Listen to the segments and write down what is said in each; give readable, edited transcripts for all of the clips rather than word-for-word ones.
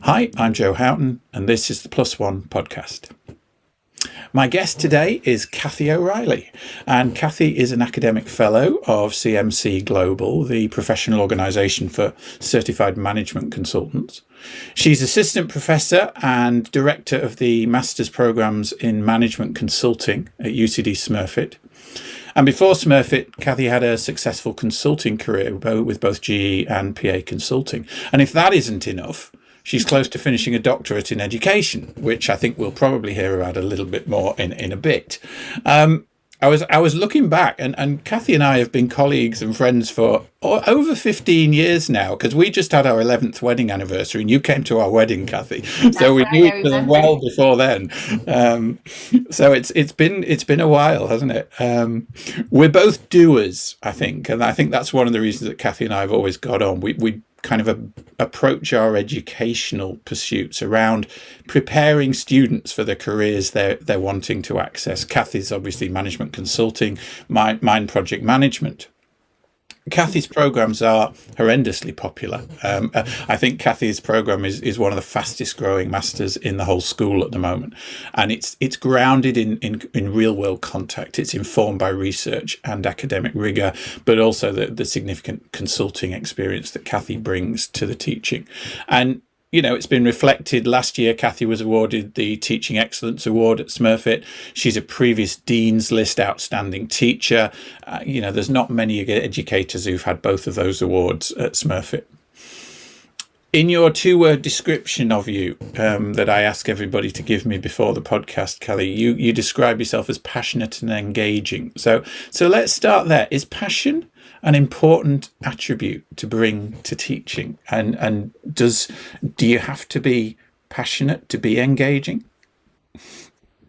Hi, I'm Joe Houghton, and this is the Plus One podcast. My guest today is Kathy O'Reilly, and Kathy is an academic fellow of CMC Global, the professional organisation for certified management consultants. She's assistant professor and director of the master's programmes in management consulting at UCD Smurfit. And before Smurfit, Kathy had a successful consulting career with both GE and PA Consulting. And if that isn't enough, she's close to finishing a doctorate in education, which I think we'll probably hear about a little bit more in a bit. I was looking back, and Kathy and I have been colleagues and friends for over 15 years now, because we just had our 11th wedding anniversary, and you came to our wedding, Kathy. So we knew each other well before then. So it's been a while, hasn't it? We're both doers, I think, and I think that's one of the reasons that Kathy and I have always got on. We kind of approach our educational pursuits around preparing students for the careers they're wanting to access. Kathy's obviously management consulting, mine project management. Kathy's programs are horrendously popular. I think Kathy's program is one of the fastest growing masters in the whole school at the moment, and it's grounded in real world contact. It's informed by research and academic rigor, but also the significant consulting experience that Kathy brings to the teaching. And it's been reflected. Last year, Kathy was awarded the Teaching Excellence Award at Smurfit. She's a previous Dean's List Outstanding Teacher. There's not many educators who've had both of those awards at Smurfit. In your two-word description of you that I ask everybody to give me before the podcast, Kelly, you describe yourself as passionate and engaging. So let's start there. Is passion an important attribute to bring to teaching? And do you have to be passionate to be engaging?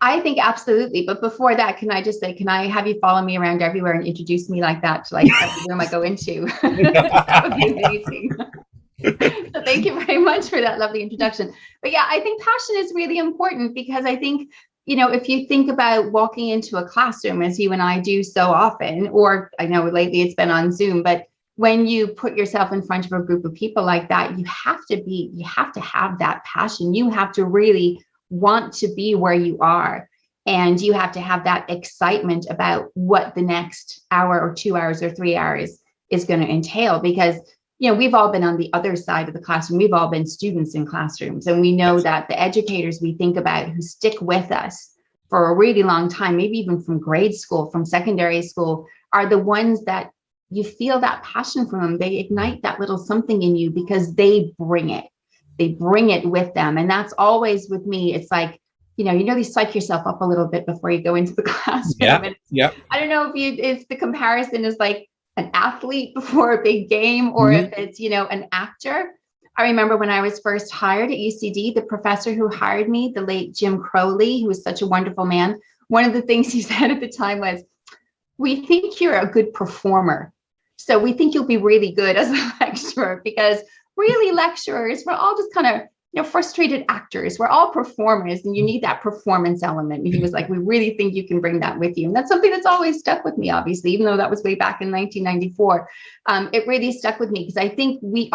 I think absolutely. But before that, can I just say, can I have you follow me around everywhere and introduce me like that to every room I go into? That would be amazing. So thank you very much for that lovely introduction. But yeah, I think passion is really important, because I think, if you think about walking into a classroom, as you and I do so often, or I know lately it's been on Zoom, but when you put yourself in front of a group of people like that, you have to have that passion. You have to really want to be where you are. And you have to have that excitement about what the next hour or 2 hours or 3 hours is going to entail. Because we've all been on the other side of the classroom. We've all been students in classrooms. And we know that the educators we think about who stick with us for a really long time, maybe even from grade school, from secondary school, are the ones that you feel that passion from them. They ignite that little something in you because they bring it. They bring it with them. And that's always with me. It's like, you psych yourself up a little bit before you go into the classroom. Yeah. I don't know if the comparison is like an athlete before a big game, or if it's, an actor. I remember when I was first hired at UCD, the professor who hired me, the late Jim Crowley, who was such a wonderful man, one of the things he said at the time was, "We think you're a good performer. So we think you'll be really good as a lecturer," because really lecturers, we're all just kind of, frustrated actors. We're all performers, and you need that performance element. And he was like, "We really think you can bring that with you." And that's something that's always stuck with me, obviously, even though that was way back in 1994. It really stuck with me, because I think we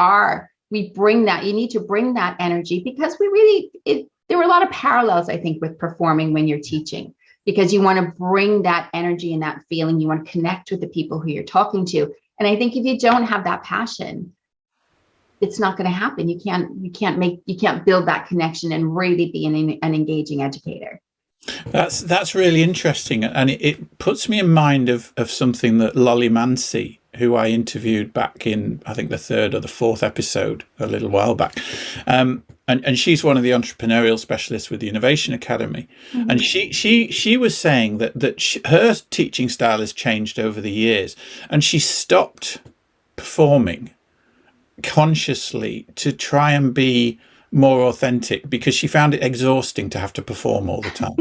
bring that. You need to bring that energy, because there were a lot of parallels, I think, with performing when you're teaching, because you want to bring that energy and that feeling. You want to connect with the people who you're talking to. And I think if you don't have that passion, it's not going to happen. You can't build that connection and really be an engaging educator. That's really interesting, and it puts me in mind of something that Lolly Mancy, who I interviewed back in, I think, the third or the fourth episode a little while back, and she's one of the entrepreneurial specialists with the Innovation Academy, and she was saying that her teaching style has changed over the years, and she stopped performing consciously to try and be more authentic, because she found it exhausting to have to perform all the time.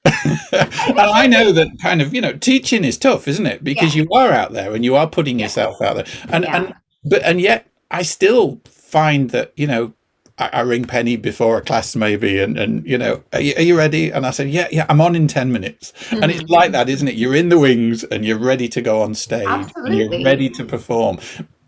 And I know that kind of, teaching is tough, isn't it? Because you are out there and you are putting yourself out there. And yet I still find that, I ring Penny before a class maybe, and are you ready? And I said, yeah, I'm on in 10 minutes. Mm-hmm. And it's like that, isn't it? You're in the wings and you're ready to go on stage. Absolutely. And you're ready to perform.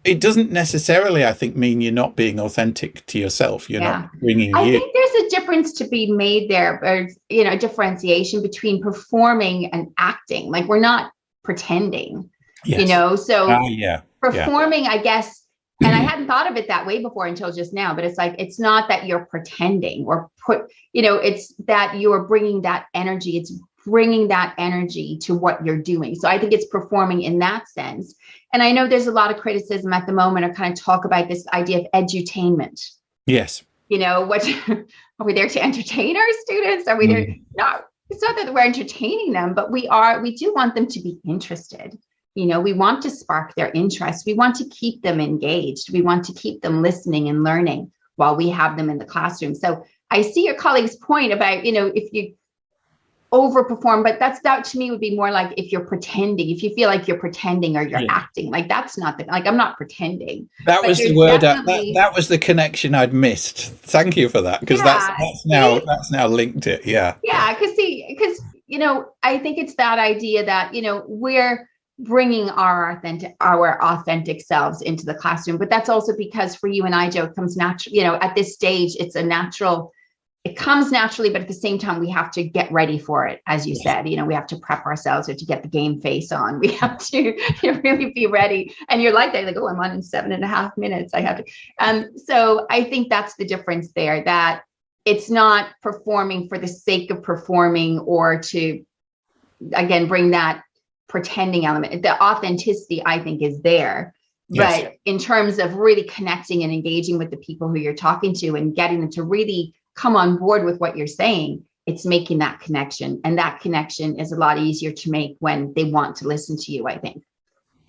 it doesn't necessarily, I think, mean you're not being authentic to yourself. You're not bringing I you. think there's a difference to be made there, or, you know, a differentiation between performing and acting. Like, we're not pretending, you Yes. know, so Yeah. performing, I guess, and I hadn't thought of it that way before until just now, but it's like, it's not that you're pretending or you know, it's that you're bringing that energy. It's bringing that energy to what you're doing. So I think it's performing in that sense. And I know there's a lot of criticism at the moment, or kind of talk about this idea of edutainment. Yes. You know, what are we there to entertain our students? Are we there? No, it's not that we're entertaining them, but we do want them to be interested. You know, we want to spark their interest. We want to keep them engaged. We want to keep them listening and learning while we have them in the classroom. So I see your colleague's point about, you know, if you overperform, but that to me would be more like if you're pretending, if you feel like you're pretending or you're acting, like that's not like, I'm not pretending. That was the word. That was the connection I'd missed. Thank you for that, because that's now linked it. Yeah. Yeah, because you know, I think it's that idea that, you know, we're bringing our authentic selves into the classroom, but that's also because for you and I, Joe, it comes natural. You know, at this stage, it comes naturally, but at the same time, we have to get ready for it. As you said, you know, we have to prep ourselves, or to get the game face on. We have to really be ready. And you're like, oh, I'm on in 7.5 minutes. I have to. So I think that's the difference there, that it's not performing for the sake of performing, or to, again, bring that pretending element. The authenticity, I think, is there. Yes. But in terms of really connecting and engaging with the people who you're talking to and getting them to really come on board with what you're saying, it's making that connection. And that connection is a lot easier to make when they want to listen to you, I think.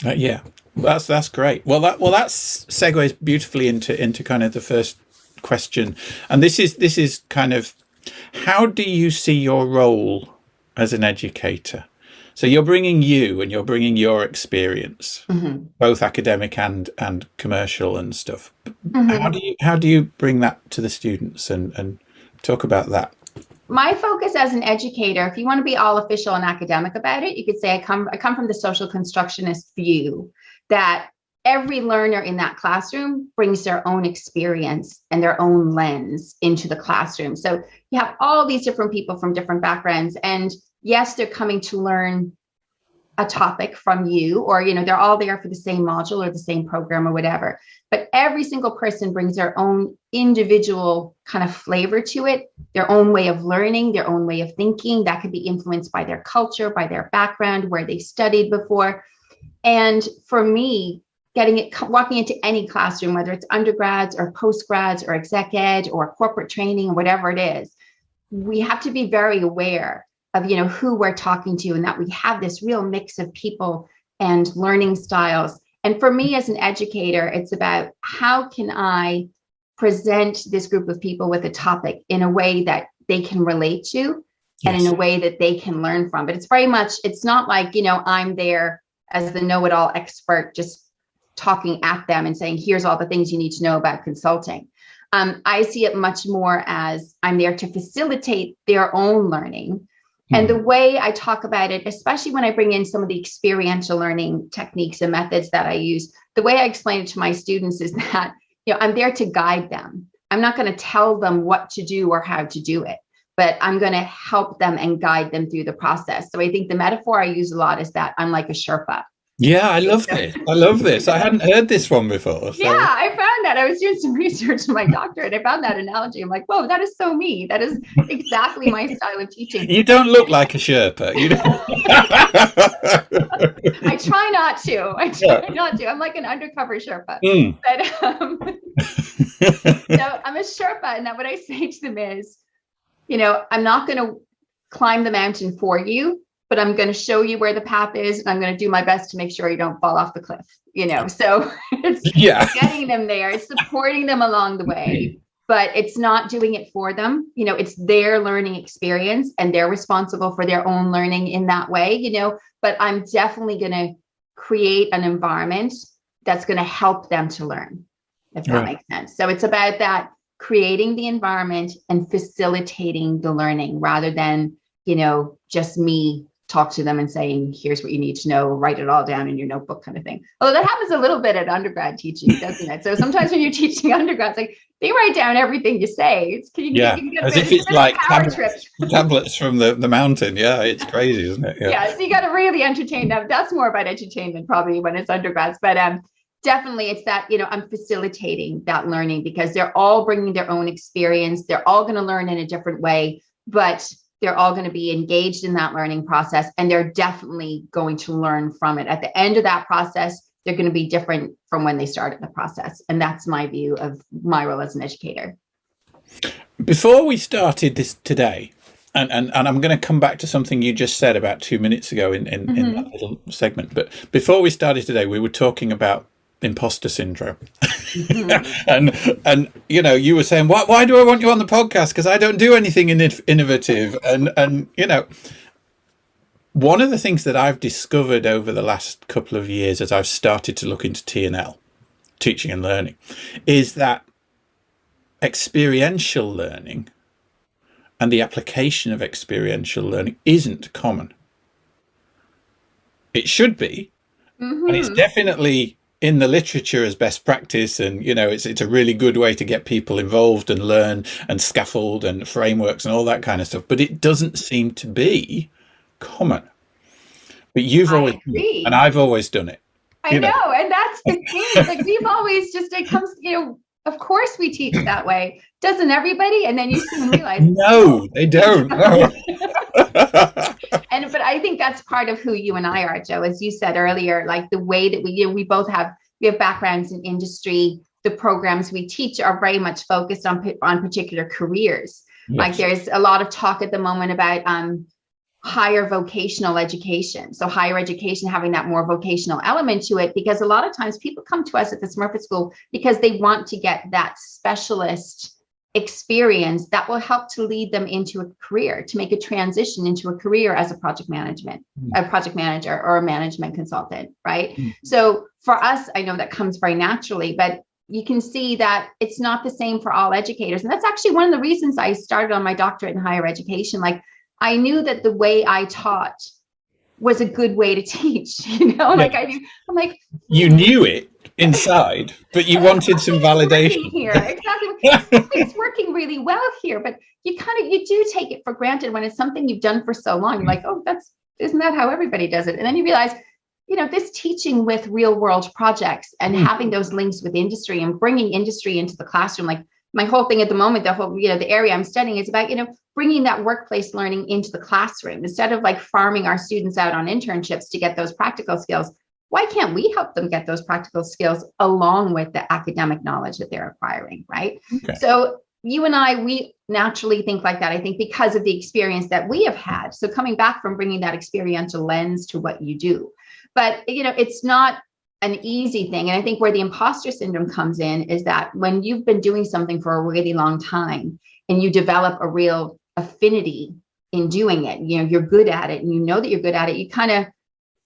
Yeah, that's great. Well, that segues beautifully into kind of the first question. And this is kind of, how do you see your role as an educator? So you're bringing you're bringing your experience, both academic and commercial and stuff. How do you bring that to the students, and talk about that? My focus as an educator, if you want to be all official and academic about it, you could say I come from the social constructionist view, that every learner in that classroom brings their own experience and their own lens into the classroom. So you have all these different people from different backgrounds, and yes, they're coming to learn a topic from you, or, you know, they're all there for the same module or the same program or whatever. But every single person brings their own individual kind of flavor to it, their own way of learning, their own way of thinking that could be influenced by their culture, by their background, where they studied before. And for me, walking into any classroom, whether it's undergrads or postgrads or exec ed or corporate training or whatever it is, we have to be very aware of, you know, who we're talking to, and that we have this real mix of people and learning styles. And for me as an educator, it's about how can I present this group of people with a topic in a way that they can relate to, and in a way that they can learn from. But it's very much, it's not like, you know, I'm there as the know-it-all expert just talking at them and saying, here's all the things you need to know about consulting. I see it much more as I'm there to facilitate their own learning. And the way I talk about it, especially when I bring in some of the experiential learning techniques and methods that I use, the way I explain it to my students is that, you know, I'm there to guide them. I'm not going to tell them what to do or how to do it, but I'm going to help them and guide them through the process. So I think the metaphor I use a lot is that I'm like a Sherpa. Yeah, I love this. I hadn't heard this one before. So. Yeah, I found that. I was doing some research in my doctorate. I found that analogy. I'm like, whoa, that is so me. That is exactly my style of teaching. You don't look like a Sherpa. You don't. I try not to. I'm like an undercover Sherpa. But, so I'm a Sherpa, and that what I say to them is, you know, I'm not going to climb the mountain for you, but I'm going to show you where the path is, and I'm going to do my best to make sure you don't fall off the cliff, you know. So it's getting them there, it's supporting them along the way, but it's not doing it for them. You know, it's their learning experience, and they're responsible for their own learning in that way, you know, but I'm definitely going to create an environment that's going to help them to learn, if that makes sense. So it's about that, creating the environment and facilitating the learning, rather than, you know, just me talk to them and saying, here's what you need to know, write it all down in your notebook kind of thing. Although that happens a little bit at undergrad teaching, doesn't it? So sometimes when you're teaching undergrads, like they write down everything you say. You can get as if it's like tablets from the mountain. Yeah, it's crazy, isn't it? Yeah, so you got to really entertain them. That's more about entertainment probably when it's undergrads. But definitely it's that, I'm facilitating that learning because they're all bringing their own experience. They're all going to learn in a different way, but they're all going to be engaged in that learning process, and they're definitely going to learn from it. At the end of that process, they're going to be different from when they started the process. And that's my view of my role as an educator. Before we started this today, and I'm going to come back to something you just said about 2 minutes ago in that little segment. But before we started today, we were talking about imposter syndrome. and you were saying, why do I want you on the podcast? Because I don't do anything innovative. And one of the things that I've discovered over the last couple of years as I've started to look into T&L, teaching and learning, is that experiential learning and the application of experiential learning isn't common. It should be, and it's definitely in the literature as best practice, and it's a really good way to get people involved and learn and scaffold and frameworks and all that kind of stuff, but it doesn't seem to be common. But you've always done it, and I've always done it. I know, and that's the thing. Like we've always it comes, of course we teach that way. Doesn't everybody? And then you soon realize no, they don't. No. But I think that's part of who you and I are, Joe. As you said earlier, like the way that we both have backgrounds in industry. The programs we teach are very much focused on particular careers. Yes. Like there's a lot of talk at the moment about higher vocational education. So higher education having that more vocational element to it, because a lot of times people come to us at the Smurfit School because they want to get that specialist experience that will help to lead them into a career, to make a transition into a career as a project manager or a management consultant, right? So for us, I know that comes very naturally, but you can see that it's not the same for all educators. And that's actually one of the reasons I started on my doctorate in higher education. Like I knew that the way I taught was a good way to teach, like I do. I'm like, you knew it inside, but you wanted some validation here. Exactly. It's working really well here, but you do take it for granted when it's something you've done for so long. You're like, oh, isn't that how everybody does it? And then you realize, this teaching with real world projects and having those links with industry and bringing industry into the classroom, like my whole thing at the moment, the area I'm studying is about, bringing that workplace learning into the classroom instead of like farming our students out on internships to get those practical skills. Why can't we help them get those practical skills along with the academic knowledge that they're acquiring, right? Okay. So you and I, we naturally think like that, I think, because of the experience that we have had. So coming back from bringing that experiential lens to what you do. But, it's not an easy thing. And I think where the imposter syndrome comes in is that when you've been doing something for a really long time and you develop a real affinity in doing it, you're good at it and you know that you're good at it, you kind of,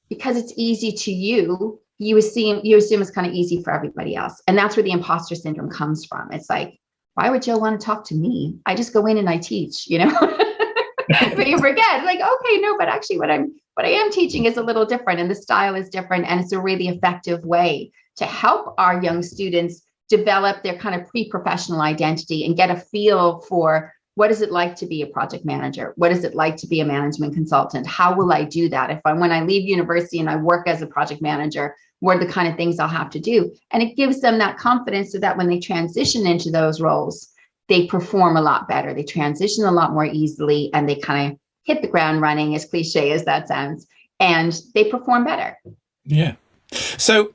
because it's easy to you assume it's kind of easy for everybody else. And that's where the imposter syndrome comes from. It's like, why would Joe want to talk to me? I just go in and I teach, but you forget, like, okay, no, but actually what I am teaching is a little different and the style is different. And it's a really effective way to help our young students develop their kind of pre-professional identity and get a feel for what is it like to be a project manager? What is it like to be a management consultant? How will I do that? When I leave university and I work as a project manager, what are the kind of things I'll have to do? And it gives them that confidence so that when they transition into those roles, they perform a lot better. They transition a lot more easily and they kind of hit the ground running, as cliche as that sounds, and they perform better. Yeah. So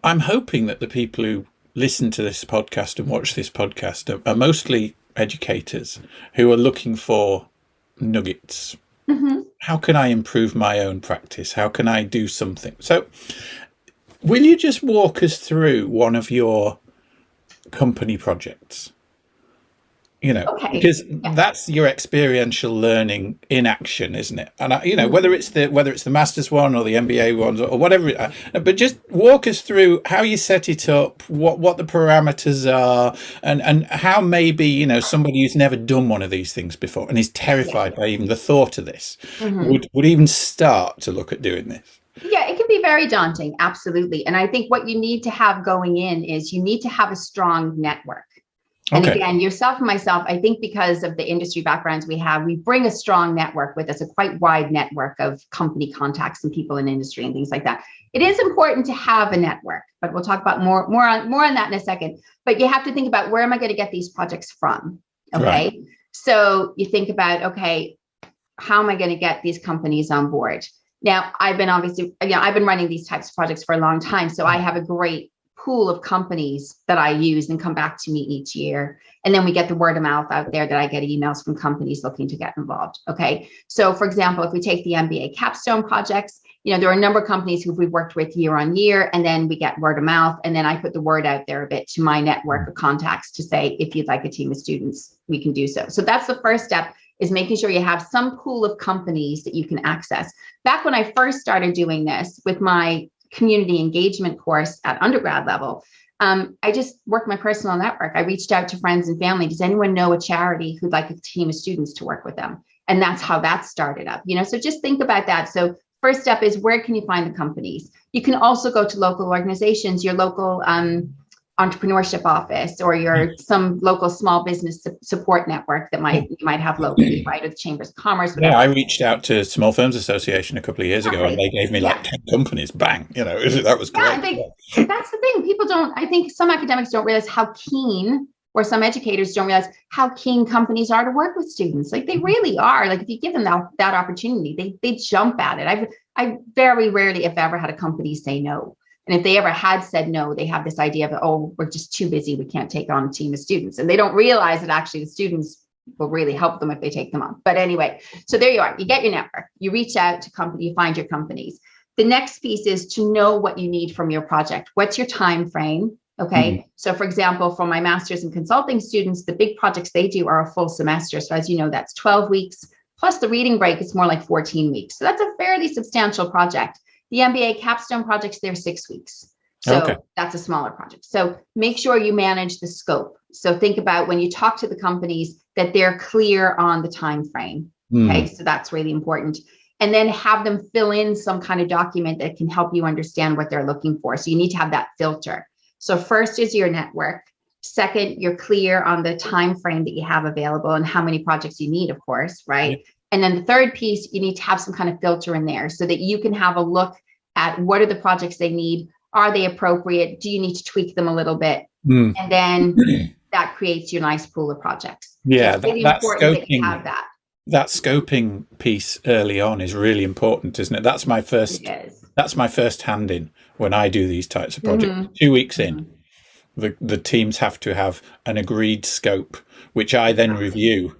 I'm hoping that the people who listen to this podcast and watch this podcast are mostly educators who are looking for nuggets. How can I improve my own practice? How can I do something? So will you just walk us through one of your company projects? Okay. because Yeah. that's your experiential learning in action, isn't it? And Mhm. whether it's the master's one or the MBA ones or whatever, but just walk us through how you set it up, what the parameters are, and how maybe somebody who's never done one of these things before and is Yeah. terrified by even the thought of this Mhm. would even start to look at doing this. Yeah, it can be very daunting, absolutely. And I think what you need to have going in is you need to have a strong network. And Okay, again, yourself and myself, I think because of the industry backgrounds we have, we bring a strong network with us, a quite wide network of company contacts and people in industry and things like that. It is important to have a network, but we'll talk about more on that in a second. But you have to think about, where am I going to get these projects from? right. Okay. So you think about, okay, how am I going to get these companies on board? Now, I've been running these types of projects for a long time. So I have a great pool of companies that I use and come back to me each year. And then we get the word of mouth out there that I get emails from companies looking to get involved. Okay. So for example, if we take the MBA capstone projects, there are a number of companies who we've worked with year on year, and then we get word of mouth. And then I put the word out there a bit to my network of contacts to say, if you'd like a team of students, we can do so. So that's the first step, is making sure you have some pool of companies that you can access. Back when I first started doing this with my community engagement course at undergrad level, I just worked my personal network. I reached out to friends and family. Does anyone know a charity who'd like a team of students to work with them? And that's how that started up. So just think about that. So first step is, where can you find the companies? You can also go to local organizations, your local entrepreneurship office, or some local small business support network that you might have locally, right? Or the chambers of commerce, Yeah, I whatever. reached out to Small Firms Association a couple of years ago, and Exactly. they gave me like Yeah. 10 companies. Bang, that was Yeah. great. That's the thing. People don't, I think some academics don't realize how keen, or some educators don't realize how keen companies are to work with students. Like, they really are. Like, if you give them that opportunity, they jump at it. I very rarely, if ever, had a company say no. And if they ever had said no, they have this idea of, oh, we're just too busy, we can't take on a team of students. And they don't realize that actually the students will really help them if they take them on. But anyway, so there you are. You get your network. You reach out to company, you find your companies. The next piece is to know what you need from your project. What's your time frame? Okay. So for example, for my master's in consulting students, the big projects they do are a full semester. So as you know, that's 12 weeks plus the reading break. It's more like 14 weeks. So that's a fairly substantial project. The MBA capstone projects, they're 6 weeks. Okay. So that's a smaller project. So make sure you manage the scope. So think about, when you talk to the companies, that they're clear on the time frame. Okay. So that's really important. And then have them fill in some kind of document that can help you understand what they're looking for. So you need to have that filter. So first is your network. Second, you're clear on the time frame that you have available and how many projects you need, of course, right? And then the third piece, you need to have some kind of filter in there so that you can have a look at, what are the projects they need? Are they appropriate? Do you need to tweak them a little bit? And then that creates your nice pool of projects. So Yeah, it's really that important that you scoping have that. that scoping piece early on is really important, isn't it? That's my It first is. that's my first hand in when I do these types of projects. Mm-hmm. 2 weeks in, Mm-hmm. the teams have to have an agreed scope, which I then Exactly. review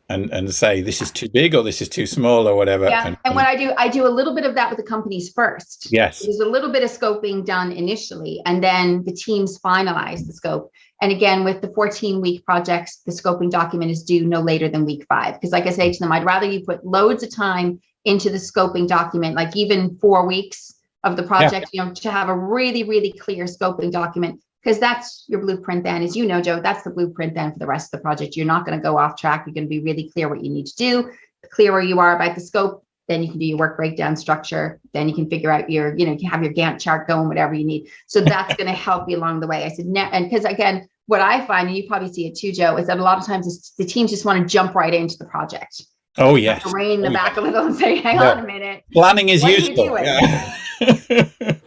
and say, this is too big or this is too small or whatever. Yeah. And what I do a little bit of that with the companies first. Yes. There's a little bit of scoping done initially, and then the teams finalize the scope. And again, with the 14-week projects, the scoping document is due no later than week 5. Because like I say to them, I'd rather you put loads of time into the scoping document, like even 4 weeks of the project, to have a really, really clear scoping document, because that's your blueprint then. As you know, Joe, that's the blueprint then for the rest of the project. You're not going to go off track. You're going to be really clear what you need to do. The clearer you are about the scope, then you can do your work breakdown structure. Then you can figure out you can have your Gantt chart going, whatever you need. So that's going to help you along the way. I said, and because again, what I find, and you probably see it too, Joe, is that a lot of times the teams just want to jump right into the project. Oh, yes. Rein the back a little and say, hang on a minute. Planning is What useful. are you doing?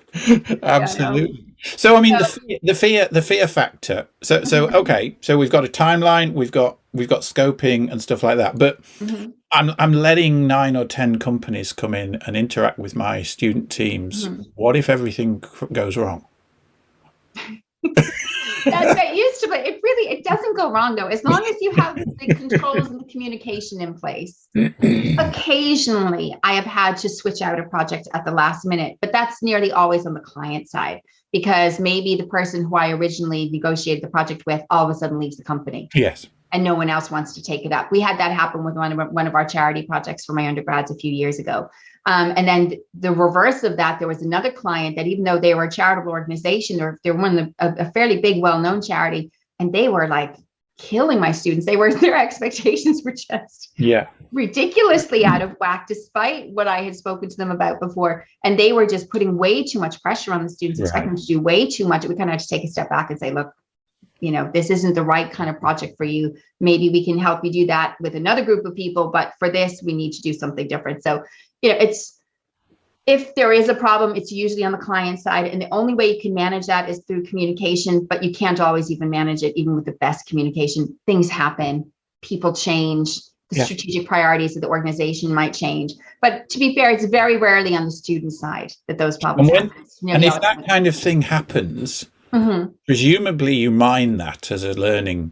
Absolutely. So I mean, the fear factor. So okay. So we've got a timeline. We've got scoping and stuff like that. But I'm letting 9 or 10 companies come in and interact with my student teams. What if everything goes wrong? That's what it used to, but it doesn't go wrong though. As long as you have the controls and the communication in place. Occasionally, I have had to switch out a project at the last minute, but that's nearly always on the client side, because maybe the person who I originally negotiated the project with all of a sudden leaves the company. Yes. and no one else wants to take it up. We had that happen with one of our charity projects for my undergrads a few years ago. And then the reverse of that, there was another client that, even though they were a charitable organization, or they're one of a fairly big, well-known charity, and they were like killing my students. Their expectations were just ridiculously out of whack, despite what I had spoken to them about before. And they were just putting way too much pressure on the students, expecting them to do way too much. We kind of had to take a step back and say, look, this isn't the right kind of project for you. Maybe we can help you do that with another group of people, but for this, we need to do something different. So, if there is a problem, it's usually on the client side. And the only way you can manage that is through communication, but you can't always even manage it, even with the best communication. Things happen, people change, the strategic priorities of the organization might change. But to be fair, it's very rarely on the student side that those problems happen. And if that kind of thing happens, presumably you mine that as a learning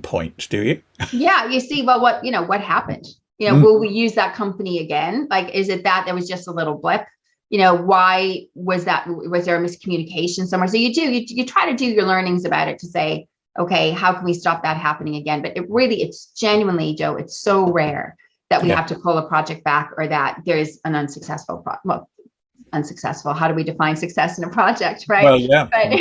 point, do you? Yeah, you see, well, what happened? Will we use that company again? Like, is it that there was just a little blip? Why was that? Was there a miscommunication somewhere? So you try to do your learnings about it to say, okay, how can we stop that happening again? But it's genuinely, Joe, it's so rare that we have to pull a project back, or that there is an unsuccessful unsuccessful. How do we define success in a project, right? Well, yeah. But,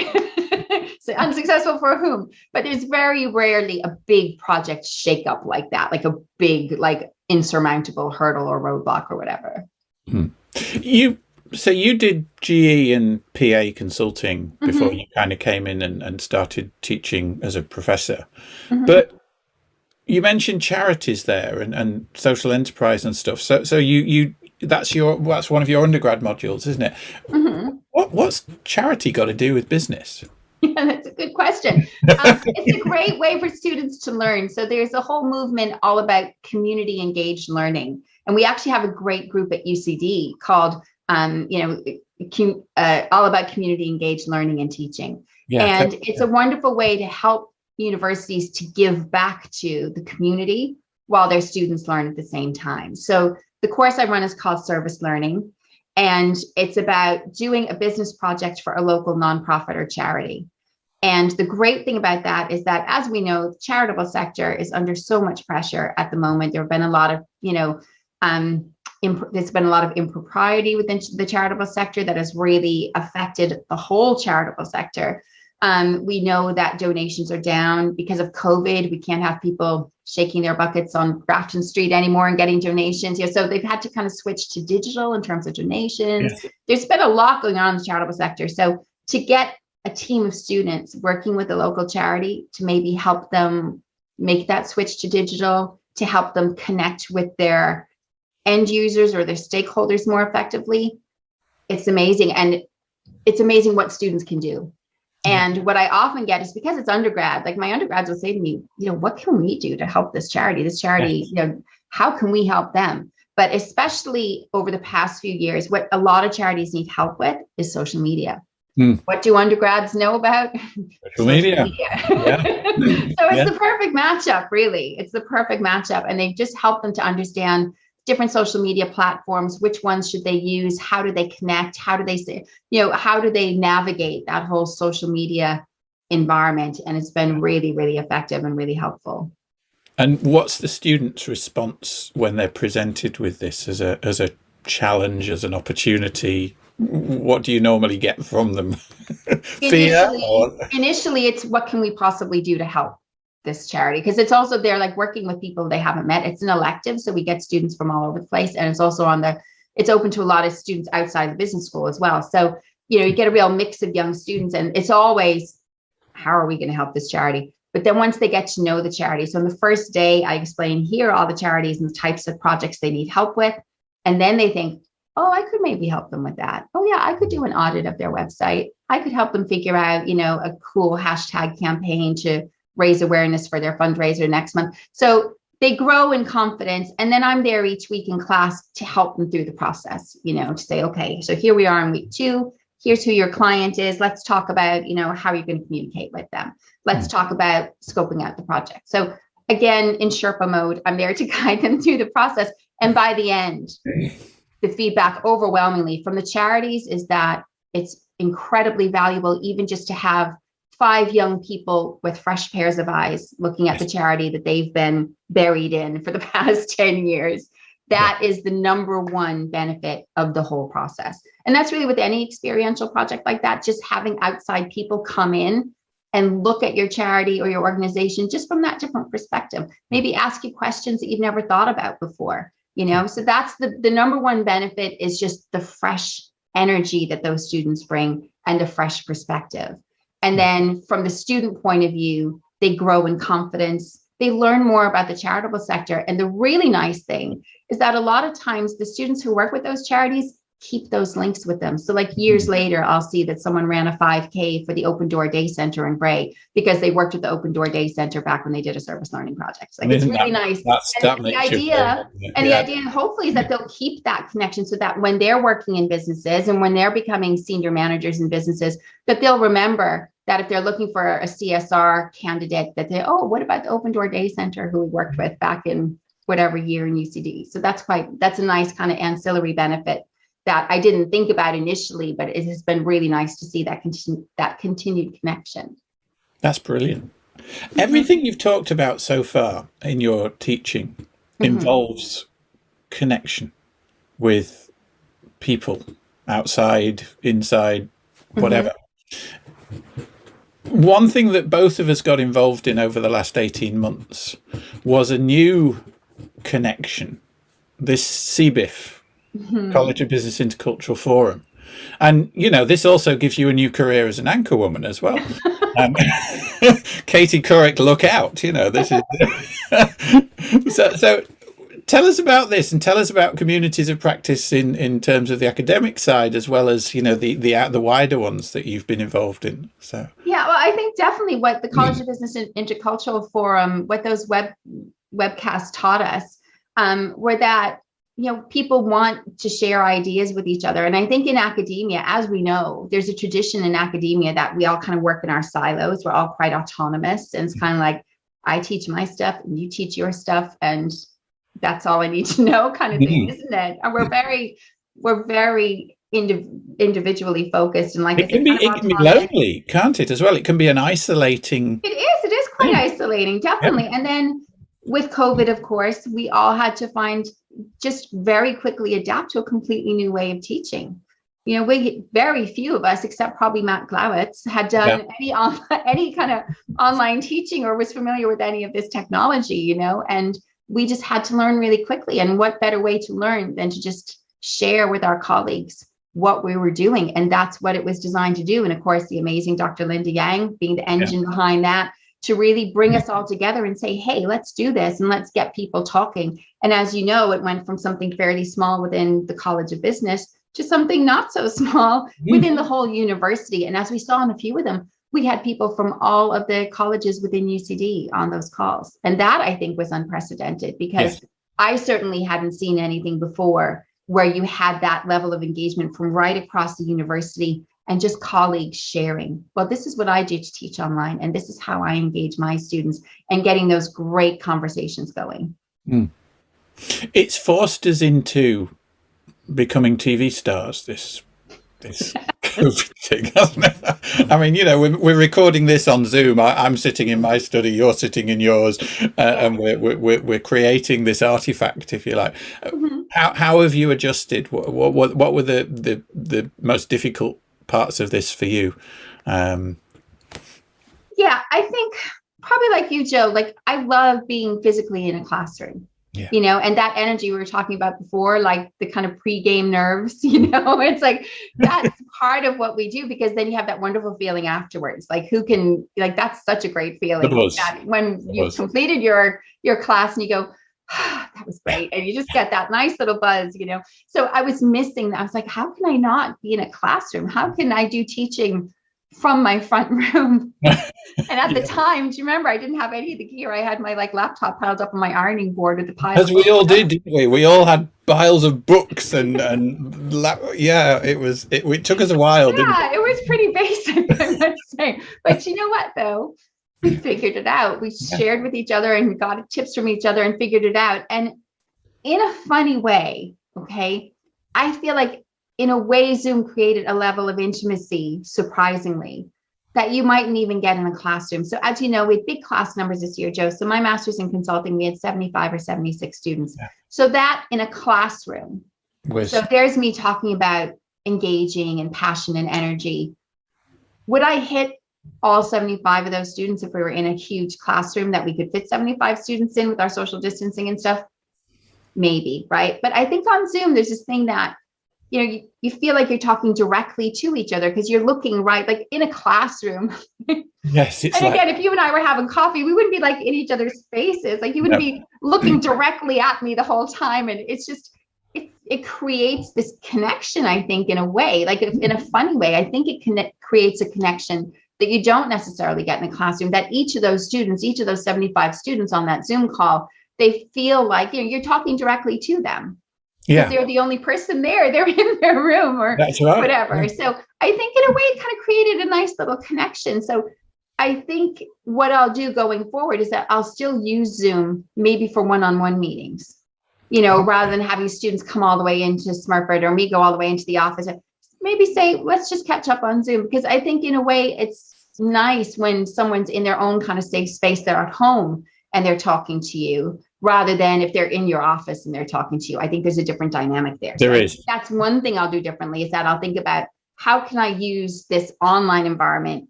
so unsuccessful for whom? But there's very rarely a big project shakeup like that, like a big, like insurmountable hurdle or roadblock or whatever. You did GE and PA consulting before you kind of came in and started teaching as a professor. But you mentioned charities there and social enterprise and stuff. So you that's one of your undergrad modules, isn't it? What's charity got to do with business? Yeah, that's a good question. It's a great way for students to learn. So there's a whole movement all about community engaged learning. And we actually have a great group at UCD called, all about community engaged learning and teaching. And it's a wonderful way to help universities to give back to the community while their students learn at the same time. So the course I run is called Service Learning. And it's about doing a business project for a local nonprofit or charity. And the great thing about that is that, as we know, the charitable sector is under so much pressure at the moment. There have been a lot of, there's been a lot of impropriety within the charitable sector that has really affected the whole charitable sector. We know that donations are down because of COVID. We can't have people shaking their buckets on Grafton Street anymore and getting donations. So they've had to kind of switch to digital in terms of donations. There's been a lot going on in the charitable sector. So to get a team of students working with a local charity to maybe help them make that switch to digital, to help them connect with their end users or their stakeholders more effectively, it's amazing. And it's amazing what students can do. And what I often get is, because it's undergrad, like my undergrads will say to me, what can we do to help this charity? How can we help them? But especially over the past few years, what a lot of charities need help with is social media. What do undergrads know about? Social media. So it's the perfect matchup, really. It's the perfect matchup. And they just help them to understand different social media platforms. Which ones should they use? How do they connect? How do they say, how do they navigate that whole social media environment? And it's been really, really effective and really helpful. And what's the students' response when they're presented with this as a challenge, as an opportunity? What do you normally get from them? Fear? Initially, it's what can we possibly do to help this charity? Because it's also, they're like working with people they haven't met. It's an elective, so we get students from all over the place, and it's also it's open to a lot of students outside the business school as well. So you get a real mix of young students, and it's always, how are we going to help this charity? But then once they get to know the charity, so on the first day I explain here all the charities and the types of projects they need help with, and then they think, oh, I could maybe help them with that. Oh yeah, I could do an audit of their website. I could help them figure out, a cool hashtag campaign to raise awareness for their fundraiser next month. So they grow in confidence. And then I'm there each week in class to help them through the process, to say, okay, so here we are in week 2. Here's who your client is. Let's talk about, how you're going to communicate with them. Let's talk about scoping out the project. So again, in Sherpa mode, I'm there to guide them through the process. And by the end, the feedback overwhelmingly from the charities is that it's incredibly valuable, even just to have 5 young people with fresh pairs of eyes looking at the charity that they've been buried in for the past 10 years. That is the number one benefit of the whole process. And that's really with any experiential project like that, just having outside people come in and look at your charity or your organization just from that different perspective. Maybe ask you questions that you've never thought about before, So that's the number one benefit, is just the fresh energy that those students bring and a fresh perspective. And then from the student point of view, they grow in confidence. They learn more about the charitable sector. And the really nice thing is that a lot of times the students who work with those charities keep those links with them. So like years later, I'll see that someone ran a 5K for the Open Door Day Center in Bray because they worked with the Open Door Day Center back when they did a service learning project. Like, it's really nice. And the idea hopefully is that they'll keep that connection, so that when they're working in businesses and when they're becoming senior managers in businesses, that they'll remember that if they're looking for a CSR candidate, that what about the Open Door Day Center who we worked with back in whatever year in UCD. So that's a nice kind of ancillary benefit that I didn't think about initially, but it has been really nice to see that continued connection. That's brilliant. Everything you've talked about so far in your teaching involves connection with people, outside, inside, whatever. One thing that both of us got involved in over the last 18 months was a new connection, this CBIF, College of Business Intercultural Forum. And, this also gives you a new career as an anchor woman as well. Katie Couric, look out, this is... so tell us about this, and tell us about communities of practice in terms of the academic side, as well as, the wider ones that you've been involved in. So yeah, well, I think definitely what the College of Business Intercultural Forum, what those webcasts taught us, were that people want to share ideas with each other. And I think in academia, as we know, there's a tradition in academia that we all kind of work in our silos. We're all quite autonomous, and it's kind of like, I teach my stuff and you teach your stuff, and that's all I need to know, kind of thing, isn't it? And we're very individually focused, and like it can be lonely, can't it, as well? It can be an isolating. It is quite isolating, definitely. And then with COVID, of course, we all had to just very quickly adapt to a completely new way of teaching. Very few of us, except probably Matt Glowitz, had done any kind of online teaching or was familiar with any of this technology, and we just had to learn really quickly. And what better way to learn than to just share with our colleagues what we were doing? And that's what it was designed to do. And of course, the amazing Dr. Linda Yang being the engine behind that, to really bring us all together and say, hey, let's do this and let's get people talking. And as you know, it went from something fairly small within the College of Business to something not so small within the whole university. And as we saw in a few of them, we had people from all of the colleges within UCD on those calls. And that, I think, was unprecedented, because I certainly hadn't seen anything before where you had that level of engagement from right across the university, and just colleagues sharing, well, this is what I do to teach online, and this is how I engage my students, and getting those great conversations going. It's forced us into becoming TV stars, this COVID thing, hasn't it? I mean, we're recording this on Zoom. I'm sitting in my study, you're sitting in yours, and we're creating this artifact, if you like. How have you adjusted? What were the most difficult parts of this for you? I think probably like you, Joe, like I love being physically in a classroom. And that energy we were talking about before, like the kind of pre-game nerves, it's like, that's part of what we do, because then you have that wonderful feeling afterwards. Like, that's such a great feeling that when you've completed your class and you go, that was great. And you just get that nice little buzz, So I was missing that. I was like, how can I not be in a classroom? How can I do teaching from my front room? And at the time, do you remember, I didn't have any of the gear. I had my laptop piled up on my ironing board with the pile. As we all did, didn't we? We all had piles of books and it took us a while, didn't it? It was pretty basic, I must say. But you know what, though? We figured it out. We shared with each other and we got tips from each other and figured it out. And in a funny way, I feel like in a way, Zoom created a level of intimacy, surprisingly, that you mightn't even get in a classroom. So as you know, we had big class numbers this year, Joe. So my master's in consulting, we had 75 or 76 students. Yeah. So that in a classroom. So there's me talking about engaging and passion and energy. Would I hit all 75 of those students if we were in a huge classroom that we could fit 75 students in with our social distancing and stuff? Maybe, right? But I think on Zoom, there's this thing that, you know, you feel like you're talking directly to each other because you're looking right, like in a classroom. Yes. It's and again, if you and I were having coffee, we wouldn't be like in each other's faces. Like you wouldn't be looking directly at me the whole time. And it's just, it creates this connection, I think, in a way, like in a funny way. I think it creates a connection that you don't necessarily get in a classroom, that each of those students, each of those 75 students on that Zoom call, they feel like, you know, you're talking directly to them. Yeah, they're the only person there. They're in their room or whatever. Yeah. So I think in a way it kind of created a nice little connection. So I think what I'll do going forward is that I'll still use Zoom maybe for one-on-one meetings, you know, rather than having students come all the way into Smurford or me go all the way into the office. Maybe say, let's just catch up on Zoom, because I think in a way it's nice when someone's in their own kind of safe space, they're at home and they're talking to you, rather than if they're in your office and they're talking to you. I think there's a different dynamic there. There is. That's one thing I'll do differently, is that I'll think about how can I use this online environment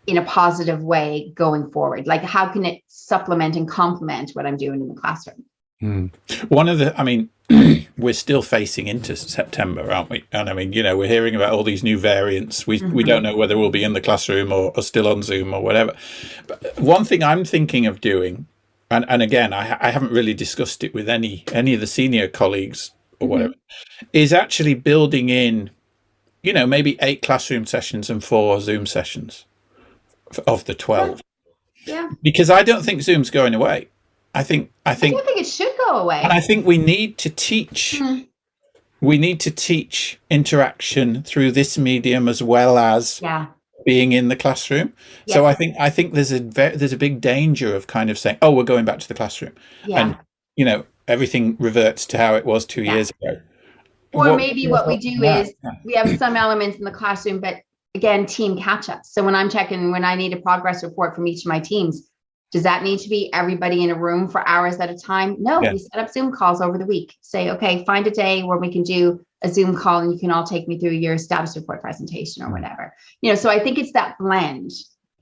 in a positive way going forward? Like how can it supplement and complement what I'm doing in the classroom? One of the, I mean, we're still facing into September, aren't we? And I mean, you know, we're hearing about all these new variants. We don't know whether we'll be in the classroom or still on Zoom or whatever. But one thing I'm thinking of doing, and again, I haven't really discussed it with any of the senior colleagues or whatever, is actually building in, you know, maybe 8 classroom sessions and 4 Zoom sessions of the 12. Yeah. Because I don't think Zoom's going away. I don't think it should go away. And I think we need to teach. We need to teach interaction through this medium as well as being in the classroom. Yes. So I think there's a big danger of kind of saying, oh, we're going back to the classroom, and you know, everything reverts to how it was 2 years ago. Or maybe what we do is we have some elements in the classroom, but again, team catch-ups. So when I'm checking, when I need a progress report from each of my teams, does that need to be everybody in a room for hours at a time? No, we set up Zoom calls over the week. Say, okay, find a day where we can do a Zoom call and you can all take me through your status report presentation or whatever. You know, so I think it's that blend,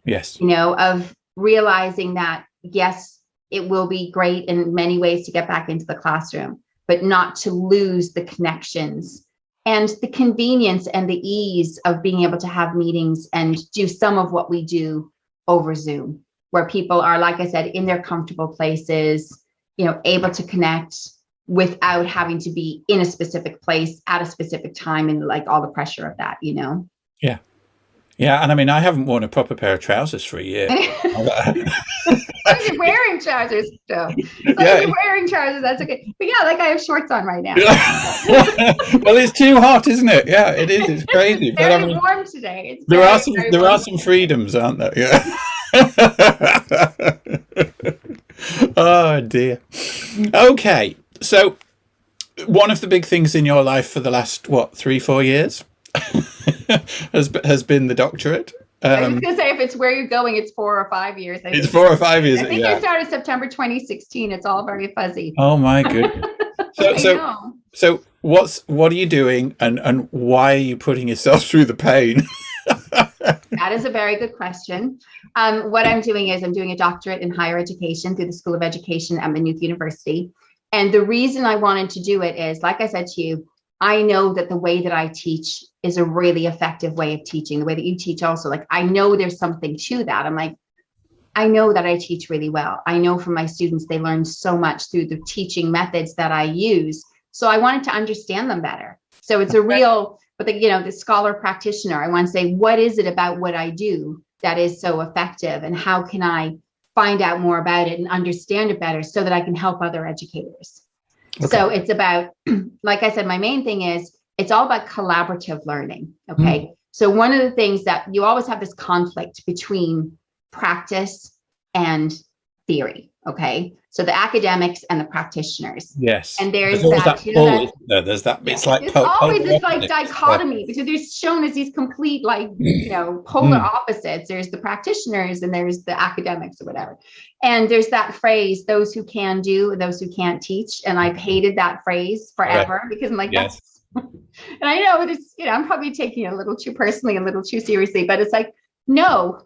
yes, you know, of realizing that, yes, it will be great in many ways to get back into the classroom, but not to lose the connections and the convenience and the ease of being able to have meetings and do some of what we do over Zoom, where people are, like I said, in their comfortable places, you know, able to connect without having to be in a specific place at a specific time and like all the pressure of that, you know? Yeah. Yeah. And I mean, I haven't worn a proper pair of trousers for a year. You're wearing trousers, Joe. You're wearing trousers, that's okay. But yeah, like I have shorts on right now. Well, it's too hot, isn't it? Yeah, it is. It's crazy. It's very warm today. There are some freedoms, aren't there? Yeah. Oh dear. Okay, so one of the big things in your life for the last 3-4 years has been the doctorate. I was gonna say, if it's where you're going, it's 4 or 5 years. It's 4 or 5 years. I think you started September 2016. It's all very fuzzy. Oh my goodness. So what are you doing, and why are you putting yourself through the pain? That is a very good question. What I'm doing is I'm doing a doctorate in higher education through the School of Education at Maynooth University. And the reason I wanted to do it is, like I said to you, I know that the way that I teach is a really effective way of teaching, the way that you teach also. Like, I know there's something to that. I'm like, I know that I teach really well. I know from my students, they learn so much through the teaching methods that I use. So I wanted to understand them better. So it's a real, but the scholar practitioner, I want to say, what is it about what I do that is so effective, and how can I find out more about it and understand it better so that I can help other educators? Okay. So it's about, like I said, my main thing is it's all about collaborative learning. Okay. So one of the things that you always have this conflict between practice and theory. Okay, so the academics and the practitioners. Yes. And there's always that, that pull, isn't there? There's that, yeah, it's like there's always this like opposites. dichotomy because there's shown as these complete like, polar opposites. There's the practitioners and there's the academics or whatever. And there's that phrase, those who can do, those who can't teach. And I've hated that phrase forever because I'm like, yes. that's, and I know it's, I'm probably taking it a little too personally, a little too seriously, but it's like, no,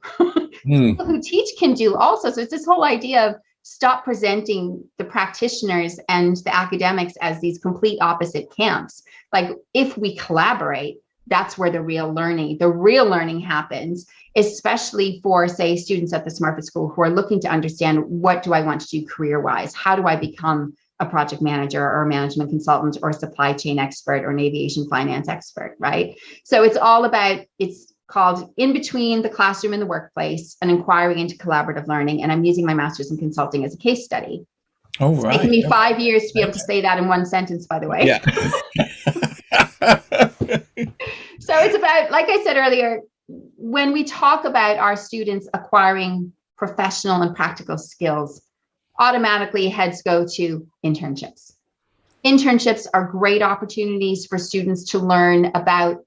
people who teach can do also. So it's this whole idea of stop presenting the practitioners and the academics as these complete opposite camps. Like if we collaborate, that's where the real learning happens, especially for, say, students at the Smart School who are looking to understand, what do I want to do career-wise? How do I become a project manager or a management consultant or a supply chain expert or an aviation finance expert, right? So it's all about, it's called In Between the Classroom and the Workplace, an inquiry into collaborative learning. And I'm using my master's in consulting as a case study. Oh, It's right. taken me 5 years to be able to say that in one sentence, by the way. Yeah. So it's about, like I said earlier, when we talk about our students acquiring professional and practical skills, automatically heads go to internships. Internships are great opportunities for students to learn about,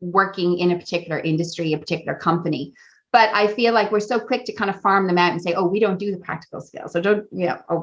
working in a particular industry, a particular company. But I feel like we're so quick to kind of farm them out and say, oh, we don't do the practical skills. So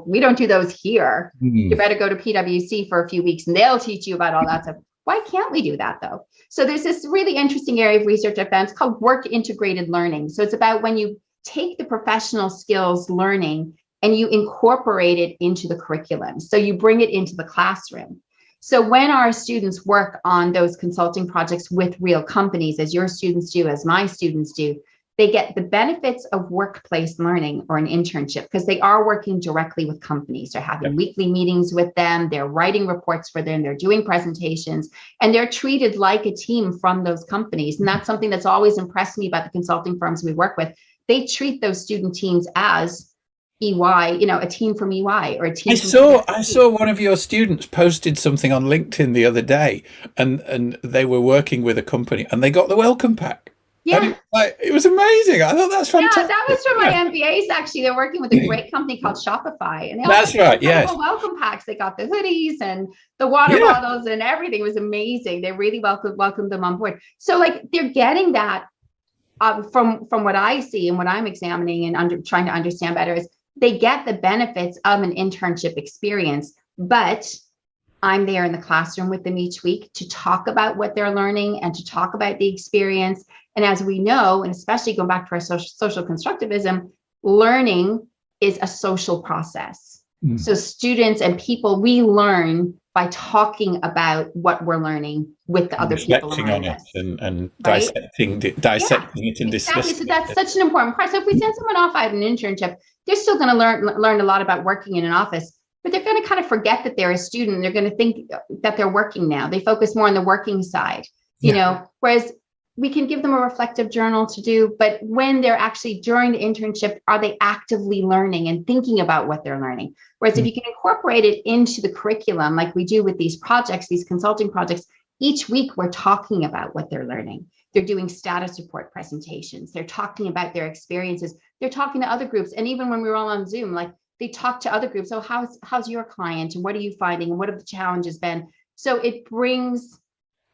we don't do those here. You better go to PwC for a few weeks and they'll teach you about all that stuff. Why can't we do that though? So there's this really interesting area of research I found. It's called work integrated learning. So it's about when you take the professional skills learning and you incorporate it into the curriculum. So you bring it into the classroom. So when our students work on those consulting projects with real companies, as your students do, as my students do, they get the benefits of workplace learning or an internship because they are working directly with companies. They're having weekly meetings with them. They're writing reports for them. They're doing presentations, and they're treated like a team from those companies. And that's something that's always impressed me about the consulting firms we work with. They treat those student teams as EY, a team from EY or a team. I saw one of your students posted something on LinkedIn the other day, and they were working with a company and they got the welcome pack. Yeah, it was amazing. I thought that's fantastic. Yeah, that was from my MBAs. Actually, they're working with a great company called Shopify, and they that's right. Yes, welcome packs. They got the hoodies and the water bottles and everything. It was amazing. They really welcomed them on board. So, like, they're getting that from what I see and what I'm examining and trying to understand better is they get the benefits of an internship experience, but I'm there in the classroom with them each week to talk about what they're learning and to talk about the experience. And as we know, and especially going back to our social constructivism, learning is a social process. So students and people, we learn by talking about what we're learning with the other people around us. And dissecting it and discussing. So that's such an important part. So if we send someone off out an internship, they're still going to learn a lot about working in an office, but they're going to kind of forget that they're a student. They're going to think that they're working now. They focus more on the working side, whereas we can give them a reflective journal to do, but when they're actually during the internship, are they actively learning and thinking about what they're learning? Whereas if you can incorporate it into the curriculum, like we do with these projects, these consulting projects, each week we're talking about what they're learning. They're doing status report presentations. They're talking about their experiences. They're talking to other groups. And even when we were all on Zoom, like they talk to other groups. So how's your client and what are you finding and what have the challenges been? So it brings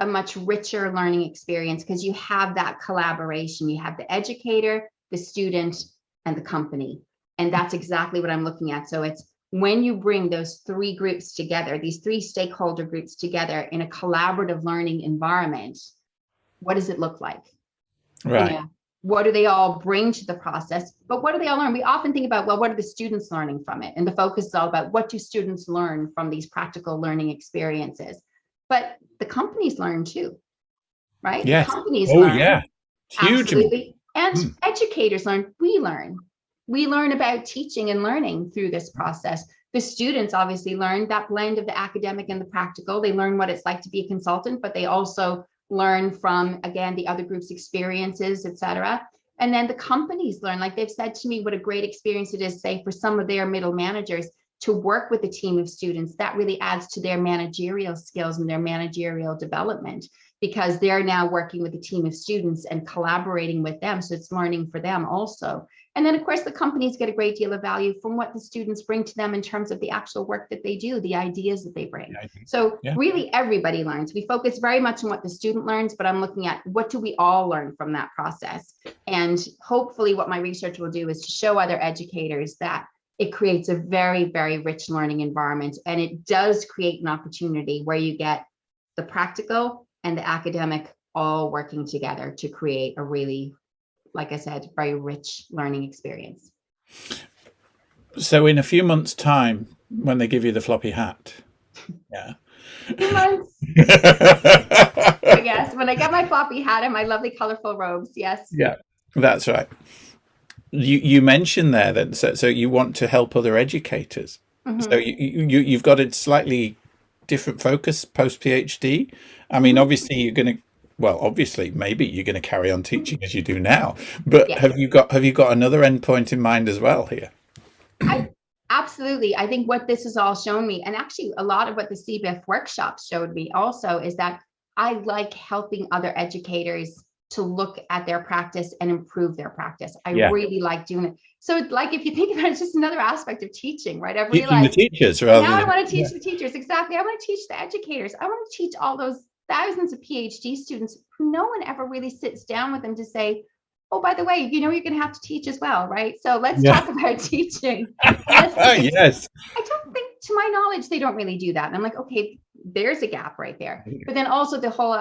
a much richer learning experience because you have that collaboration. You have the educator, the student, and the company. And that's exactly what I'm looking at. So it's when you bring those three groups together, these three stakeholder groups together in a collaborative learning environment, what does it look like? Right. What do they all bring to the process? But what do they all learn? We often think about, well, what are the students learning from it? And the focus is all about what do students learn from these practical learning experiences? But the companies learn too, right? Yes. The companies learn. Yeah. Huge. Absolutely. And educators learn. We learn. We learn about teaching and learning through this process. The students obviously learn that blend of the academic and the practical. They learn what it's like to be a consultant, but they also learn from, again, the other group's experiences, et cetera. And then the companies learn, like they've said to me, what a great experience it is, say, for some of their middle managers. to work with a team of students, that really adds to their managerial skills and their managerial development, because they're now working with a team of students and collaborating with them. So it's learning for them also. And then, of course, the companies get a great deal of value from what the students bring to them in terms of the actual work that they do, the ideas that they bring. So really, everybody learns. We focus very much on what the student learns, but I'm looking at what do we all learn from that process. And hopefully what my research will do is to show other educators that it creates a very, very rich learning environment. And it does create an opportunity where you get the practical and the academic all working together to create a really, like I said, very rich learning experience. So in a few months' time, when they give you the floppy hat, a few months. I guess when I get my floppy hat and my lovely colorful robes, yes. Yeah, that's right. You mentioned there that so you want to help other educators. So you've got a slightly different focus post PhD. I mean, obviously you're going to, well, obviously maybe you're going to carry on teaching as you do now, but have you got another endpoint in mind as well here? Absolutely. I think what this has all shown me, and actually a lot of what the CBIF workshops showed me also, is that I like helping other educators to look at their practice and improve their practice. I really like doing it. So like, if you think about it, it's just another aspect of teaching, right? I've realized the teachers rather now than, I want to teach the teachers. Exactly. I want to teach the educators. I want to teach all those thousands of PhD students who no one ever really sits down with them to say, oh, by the way, you know, you're going to have to teach as well, right? So let's talk about teaching. Yes. I don't think, to my knowledge, they don't really do that. And I'm like, okay, there's a gap right there. But then also the whole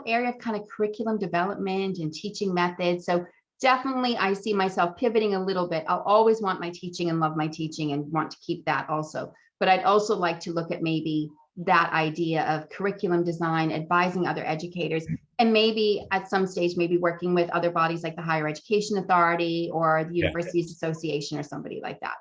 area of kind of curriculum development and teaching methods. So definitely I see myself pivoting a little bit. I'll always want my teaching and love my teaching and want to keep that also. But I'd also like to look at maybe that idea of curriculum design, advising other educators, and maybe at some stage, maybe working with other bodies like the Higher Education Authority or the Universities Association or somebody like that.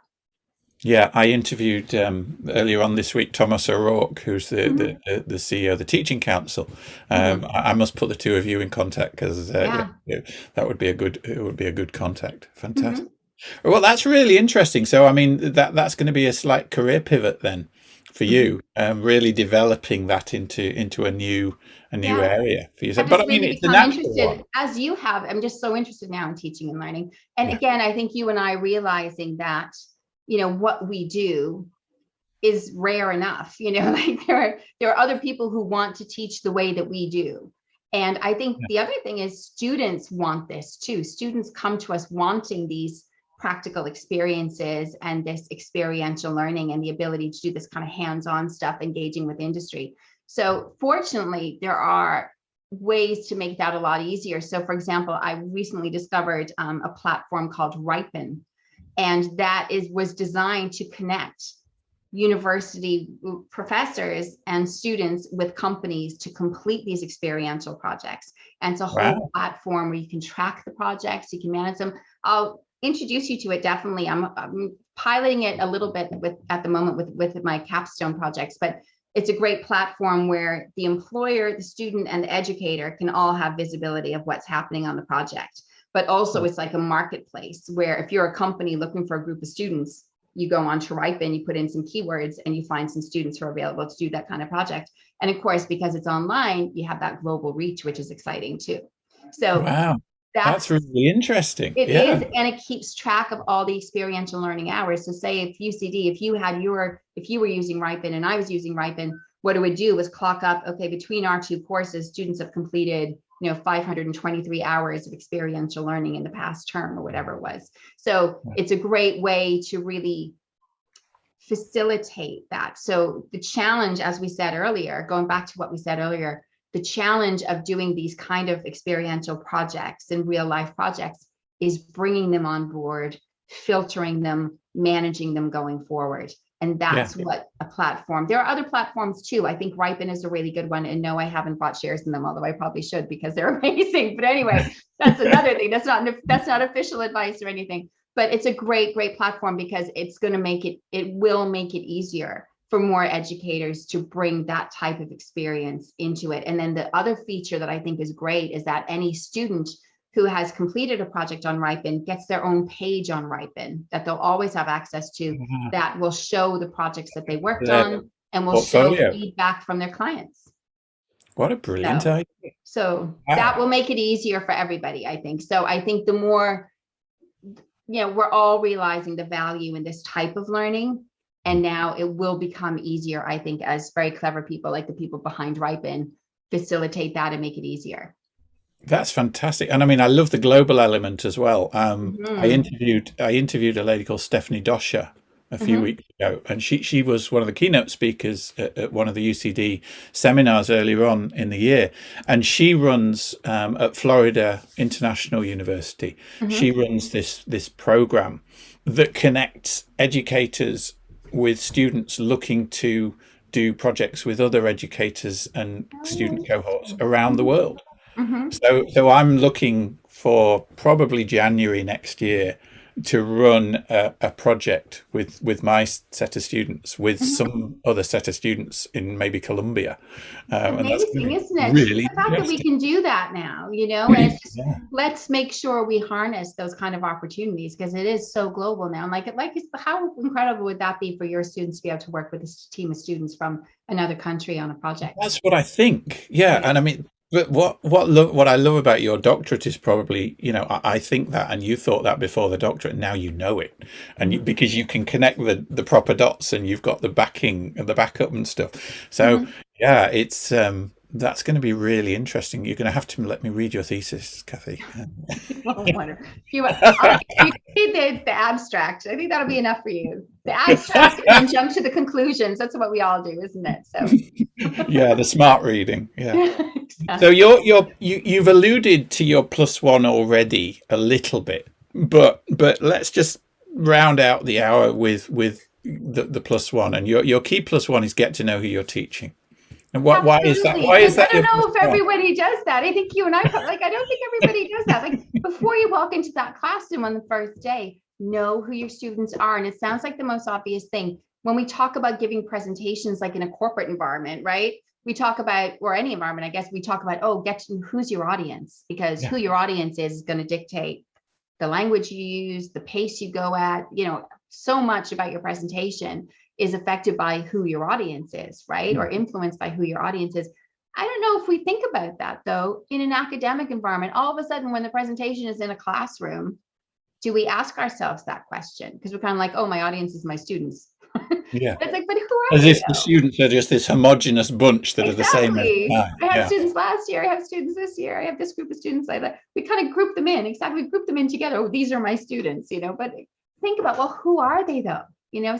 Yeah, I interviewed earlier on this week Thomas O'Rourke, who's the CEO of the Teaching Council. I must put the two of you in contact because that would be a good contact. Fantastic. Well, that's really interesting. So, I mean, that's going to be a slight career pivot then for you, really developing that into a new area for yourself. But I mean, it's a natural one. As you have. I'm just so interested now in teaching and learning. And again, I think you and I realizing that, you know, what we do is rare enough, you know, like there are other people who want to teach the way that we do. And I think the other thing is students want this too. Students come to us wanting these practical experiences and this experiential learning and the ability to do this kind of hands-on stuff, engaging with industry. So fortunately, there are ways to make that a lot easier. So for example, I recently discovered a platform called Ripen. And that was designed to connect university professors and students with companies to complete these experiential projects. And it's a whole platform where you can track the projects, you can manage them. I'll introduce you to it, definitely. I'm piloting it a little bit at the moment with my capstone projects, but it's a great platform where the employer, the student, and the educator can all have visibility of what's happening on the project. But also it's like a marketplace where if you're a company looking for a group of students, you go on to Ripen, you put in some keywords and you find some students who are available to do that kind of project. And of course, because it's online, you have that global reach, which is exciting too. So that's really interesting. It is, and it keeps track of all the experiential learning hours. So say if UCD, if you were using Ripen and I was using Ripen, what it would do was clock up, okay, between our two courses, students have completed 523 hours of experiential learning in the past term or whatever it was. So it's a great way to really facilitate that. So the challenge, as we said earlier, going back to what we said earlier, the challenge of doing these kind of experiential projects and real life projects is bringing them on board, filtering them, managing them going forward. And that's what a platform. There are other platforms too. I think Ripen is a really good one. And no, I haven't bought shares in them, although I probably should because they're amazing. But anyway, that's another thing. That's not official advice or anything. But it's a great platform because it's going to will make it easier for more educators to bring that type of experience into it. And then the other feature that I think is great is that any student who has completed a project on Ripen gets their own page on Ripen that they'll always have access to, that will show the projects that they worked on and will show feedback from their clients. What a brilliant idea. So that will make it easier for everybody, I think. So I think the more, we're all realizing the value in this type of learning. And now it will become easier, I think, as very clever people like the people behind Ripen facilitate that and make it easier. That's fantastic. And I mean, I love the global element as well. I interviewed a lady called Stephanie Doscher a few weeks ago, and she was one of the keynote speakers at one of the UCD seminars earlier on in the year. And she runs at Florida International University. She runs this program that connects educators with students looking to do projects with other educators and student cohorts around the world. So I'm looking for probably January next year to run a project with my set of students, with some other set of students in maybe Colombia. Amazing, isn't it? Really, the fact that we can do that now, and it's just, let's make sure we harness those kind of opportunities, because it is so global now. And how incredible would that be for your students to be able to work with a team of students from another country on a project? That's what I think. Yeah. And I mean, but what I love about your doctorate is probably, I think that, and you thought that before the doctorate, and now you know it, and because you can connect the proper dots, and you've got the backing and the backup and stuff. So yeah, it's that's going to be really interesting. You're going to have to let me read your thesis, Kathy. Oh, wonderful. You read the abstract. I think that'll be enough for you. The abstract, and then jump to the conclusions. That's what we all do, isn't it? So yeah, the smart reading. Yeah. Exactly. So you've alluded to your +1 already a little bit, but let's just round out the hour with the +1, and your key +1 is get to know who you're teaching. And why is that? Why is that? I don't know if everybody does that. I think you and I don't think everybody does that. Like, before you walk into that classroom on the first day, know who your students are. And it sounds like the most obvious thing when we talk about giving presentations, like in a corporate environment, right? We talk about, or any environment, I guess, we talk about, get to who's your audience, because who your audience is going to dictate the language you use, the pace you go at. So much about your presentation is affected by who your audience is, right? Or influenced by who your audience is. I don't know if we think about that, though, in an academic environment. All of a sudden, when the presentation is in a classroom, do we ask ourselves that question? Because we're kind of like, oh, my audience is my students. Yeah. It's like, but who are As they, if the students are just this homogenous bunch that are the same. I have students last year, I have students this year, I have this group of students. We kind of group them in. Exactly. We group them in together. Oh, these are my students, but think about, well, who are they though?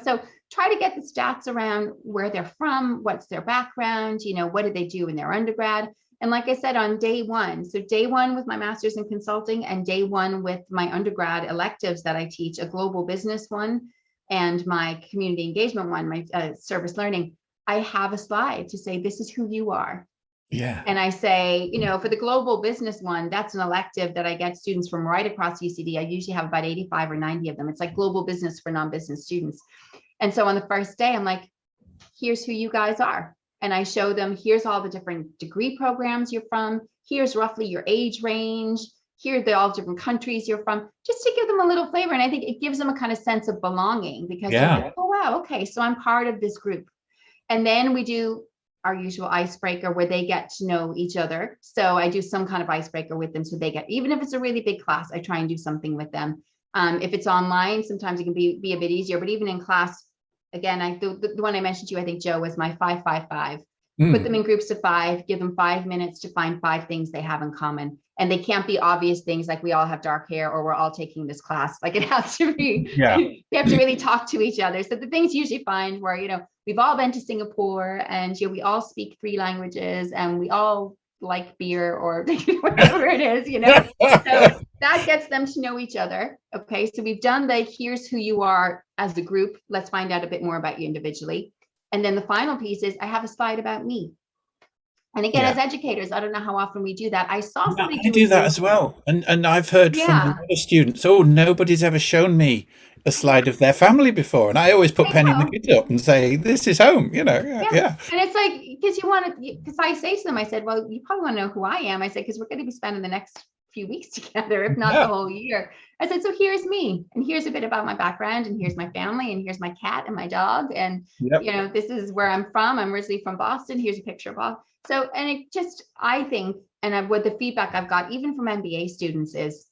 So try to get the stats around where they're from, what's their background, what did they do in their undergrad? And like I said, on day one, so day one with my master's in consulting, and day one with my undergrad electives that I teach, a global business one and my community engagement one, my service learning, I have a slide to say, this is who you are. Yeah. And I say, for the global business one, that's an elective that I get students from right across UCD. I usually have about 85 or 90 of them. It's like global business for non-business students. And so on the first day, I'm like, here's who you guys are. And I show them, here's all the different degree programs you're from. Here's roughly your age range. Here are all different countries you're from, just to give them a little flavor. And I think it gives them a kind of sense of belonging, because they're like, oh, wow, okay, so I'm part of this group. And then we do our usual icebreaker where they get to know each other. So I do some kind of icebreaker with them. So they get, even if it's a really big class, I try and do something with them. If it's online, sometimes it can be a bit easier, but even in class, again, the one I mentioned to you, I think, Joe, was my 5-5-5. Put them in groups of 5, give them 5 minutes to find 5 things they have in common. And they can't be obvious things like we all have dark hair or we're all taking this class. Like, it has to be, they have to really talk to each other. So the things usually find where, we've all been to Singapore, and we all speak 3 languages, and we all like beer, or whatever it is, So that gets them to know each other. Okay, so we've done here's who you are as a group. Let's find out a bit more about you individually. And then the final piece is, I have a slide about me. And again, as educators, I don't know how often we do that. I saw somebody do that as well. And I've heard from a lot of students, nobody's ever shown me a slide of their family before. And I always put Penny and the kids up and say, this is home, Yeah. And it's like, because I say to them, I said, well, you probably want to know who I am. I said, because we're going to be spending the next few weeks together, if not the whole year. I said, so here's me, and here's a bit about my background, and here's my family, and here's my cat and my dog, and this is where I'm from. I'm originally from Boston. Here's a picture of Boston. So, and it just, I think, and with the feedback I've got, even from MBA students, is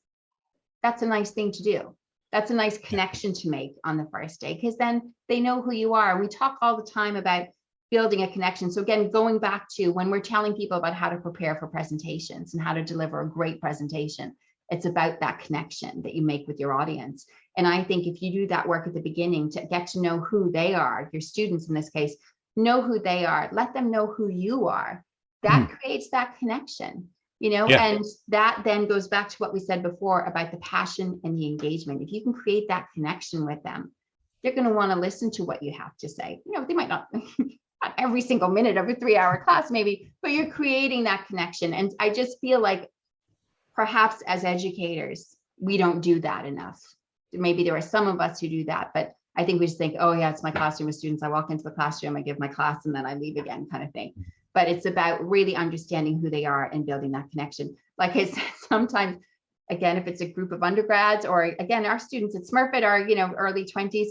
that's a nice thing to do. That's a nice connection to make on the first day, because then they know who you are. We talk all the time about building a connection. So again, going back to when we're telling people about how to prepare for presentations and how to deliver a great presentation, it's about that connection that you make with your audience. And I think if you do that work at the beginning to get to know who they are, your students in this case, know who they are, let them know who you are, that creates that connection. And that then goes back to what we said before about the passion and the engagement. If you can create that connection with them, they're going to want to listen to what you have to say. They might not every single minute of a 3-hour class, maybe, but you're creating that connection. And I just feel like perhaps as educators, we don't do that enough. Maybe there are some of us who do that, but I think we just think, oh yeah, it's my classroom with students. I walk into the classroom, I give my class, and then I leave again, kind of thing. But it's about really understanding who they are and building that connection. Like I said, sometimes, again, if it's a group of undergrads, or again, our students at Smurfit are, early 20s,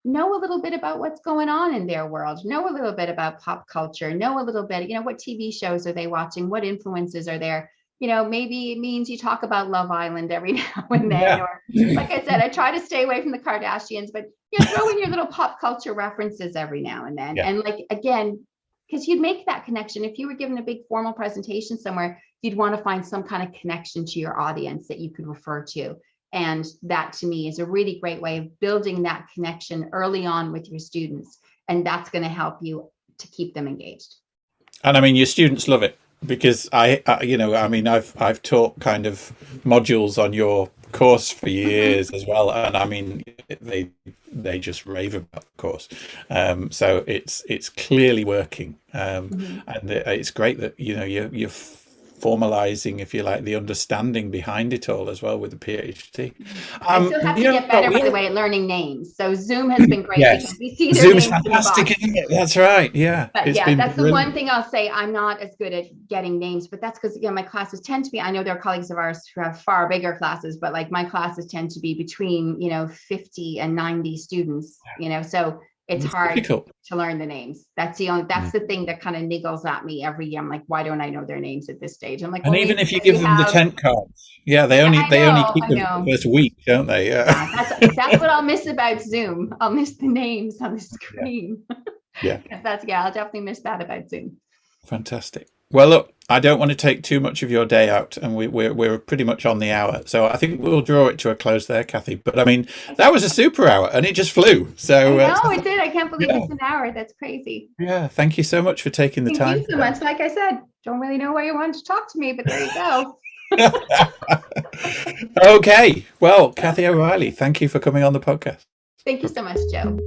know a little bit about what's going on in their world, know a little bit about pop culture, know a little bit, what TV shows are they watching, what influences are there. Maybe it means you talk about Love Island every now and then, or like I said, I try to stay away from the Kardashians, but throw in your little pop culture references every now and then. And like, again, because you'd make that connection. If you were given a big formal presentation somewhere, you'd want to find some kind of connection to your audience that you could refer to. And that, to me, is a really great way of building that connection early on with your students. And that's going to help you to keep them engaged. And I mean, your students love it, because I've taught kind of modules on your course for years as well. And I mean, they just rave about the course. So it's clearly working. And it's great that, you're formalizing, if you like, the understanding behind it all as well with the PhD. I still have to get better, by the way, at learning names. So Zoom has been great because we see their Zoom's names fantastic, isn't it? That's right. Yeah. But that's the one thing I'll say. I'm not as good at getting names, but that's because, my classes tend to be, I know there are colleagues of ours who have far bigger classes, but like my classes tend to be between, 50 and 90 students, so it's hard difficult to learn the names. That's the thing that kind of niggles at me every year. I'm like, why don't I know their names at this stage? I'm like, and even if you give them the tent cards, they only keep them for the first week, don't they? That's what I'll miss about Zoom. I'll miss the names on the screen. I'll definitely miss that about Zoom. Fantastic. Well, look, I don't want to take too much of your day out, and we're pretty much on the hour, so I think we'll draw it to a close there, Kathy. But I mean, that was a super hour, and it just flew. So it did. I can't believe it's an hour. That's crazy. Yeah, thank you so much for taking the time. Thank you so much. Like I said, don't really know why you wanted to talk to me, but there you go. Okay. Well, Kathy O'Reilly, thank you for coming on the podcast. Thank you so much, Joe.